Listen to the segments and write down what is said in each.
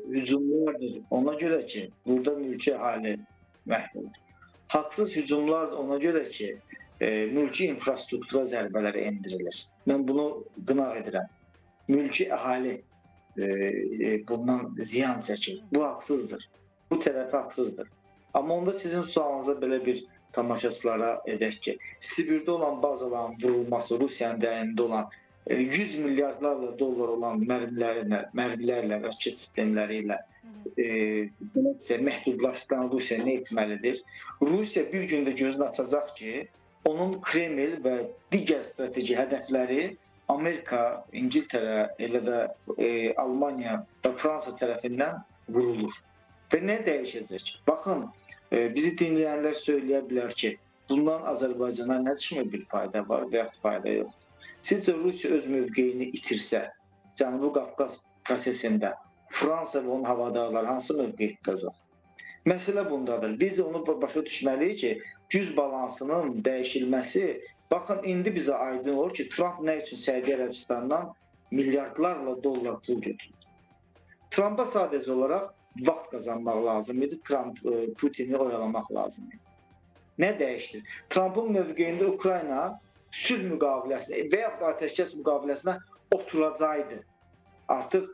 Hücumlardır ona göre ki burada mülki əhali məhv olur. Haqsız hücumlar ona göre ki mülki infrastruktura zərbələr endirilir. Mən bunu qınaq edirəm. Mülki əhali bundan ziyan çəkir. Bu haqsızdır. Bu tərəfi haqsızdır. Amma onda sizin sualınıza belə bir tamaşaçılara edək ki, Sibirdə olan bazaların vurulması, Rusiyanın dəyərində olan 100 milyardlarla dollar olan mərmilərlə, raket sistemləri ilə məhdudlaşdıran Rusiya nə etməlidir? Rusiya bir gündə gözünü açacaq ki, onun Kreml və digər strateji hədəfləri Amerika, İngiltərə, elə də Almaniya və Fransa tərəfindən vurulur. Və nə dəyişəcək? Baxın, bizi dinləyənlər söyləyə bilər ki, bundan Azərbaycana nə kimi bir fayda var və yaxud fayda yoxdur. Sizcə Rusiya öz mövqeyini itirsə, Cənubi Qafqaz prosesində Fransa və onun havadarları hansı mövqeyi tutacaq? Məsələ bundadır. Biz onu başa düşməliyik ki, güc balansının dəyişilməsi, baxın, indi bizə aydın olur ki, Trump nə üçün Səudiyyə Ərəbistandan milyardlarla dollar pul götürdü? Trumpa sadəcə olaraq vaxt qazanmaq lazım idi, Putini oyalamaq lazım idi. Nə dəyişdi? Trumpın mövqeyində Ukrayna sülh müqaviləsinə və yaxud atəşkəs müqaviləsinə oturacaqdı. Artıq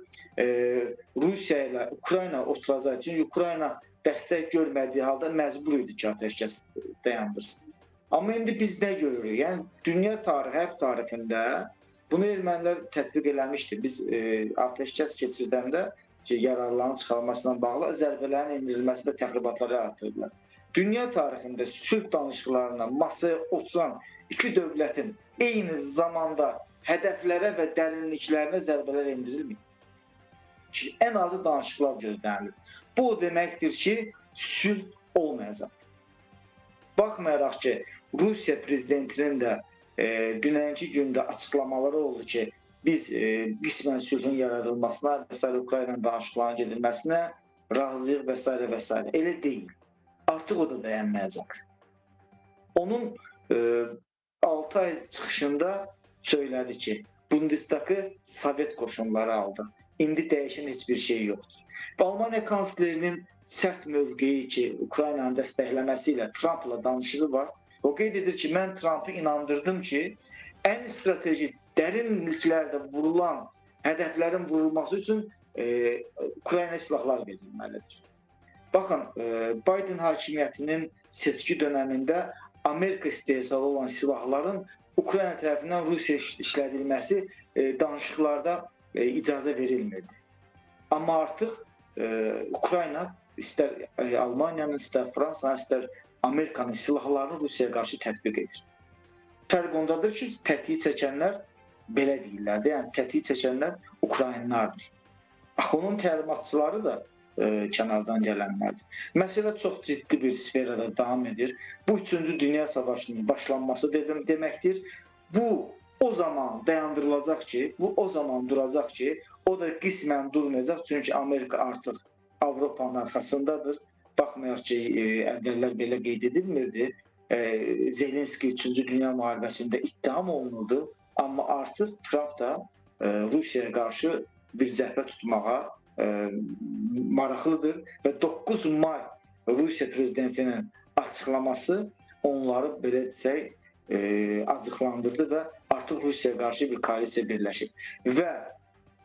Rusiya ilə Ukrayna oturacaq. Çünki Ukrayna dəstək görmədiyi halda məcbur idi ki, atəşkəs dayandırsın. Amma indi biz nə görürük? Yəni, dünya tarixi, hərb tarixində bunu ermənilər tətbiq eləmişdir. Biz atəşkəs keçirdəndə yararların çıxarılmasına bağlı zərbələrin endirilməsi və təxribatları artırdılar. Dünya tarixində sülh danışıqlarına masaya oturan iki dövlətin eyni zamanda hədəflərə və dərinliklərinə zərbələr endirilmir. Ən azı danışıqlar gözlənilir. Bu o deməkdir ki, sülh olmayacaqdır. Baxmayaraq ki, Rusiya prezidentinin də dünənki gündə açıqlamaları oldu ki, biz qismən sülhün yaradılmasına və s. Ukrayna danışıqlarının gedilməsinə razıyıq və s. və s. Elə deyil. Artıq o da dayanmayacaq. Onun 6 ay çıxışında söylədi ki, Bundestagı Sovet qoşunları aldı. İndi dəyişən heç bir şey yoxdur. Və Almaniya kanslerinin sərt mövqeyi ki, Ukraynanın dəstəkləməsi ilə Trumpla danışığı var. O qeyd edir ki, mən Trumpı inandırdım ki, ən strateji dərinliklərdə vurulan hədəflərin vurulması üçün Ukrayna silahlar verilməlidir. Baxın, Biden hakimiyyətinin seçki dönəmində Amerika istehsalı olan silahların Ukrayna tərəfindən Rusiya işlədilməsi danışıqlarda icazə verilmirdi. Amma artıq Ukrayna istər Almaniyanın, istər Fransanın, istər Amerikanın silahlarını Rusiyaya qarşı tətbiq edir. Fərq ondadır ki, tətiyi çəkənlər belə deyirlər. Yəni, tətiyi çəkənlər Ukraynalılardır. Axı, onun təlimatçıları da kənardan gələnlərdir. Məsələ çox ciddi bir sferada davam edir. Bu 3-cü Dünya Savaşının başlanması deməkdir. Bu o zaman dayandırılacaq ki, bu o zaman duracaq ki, o da qismən durmayacaq. Çünki Amerika artıq Avropanın arxasındadır. Baxmayaq ki, əvvəllər belə qeyd edilmirdi. Zelenski 3-cü Dünya müharibəsində ittiham olunurdu. Amma artıq Trump da Rusiyaya qarşı bir cəhbə tutmağa maraqlıdır və 9 may Rusiya prezidentinin açıqlaması onları belə desək acıqlandırdı və artıq Rusiyaya qarşı bir koalisiya birləşib. Və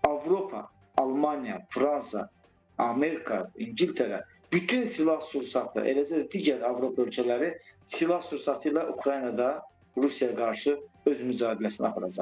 Avropa, Almaniya, Fransa, Amerika, İngiltərə bütün silah sursatı, eləcə də digər Avropa ölkələri silah sursatı ilə Ukraynada Rusiyaya qarşı öz mücadeləsini aparacaq.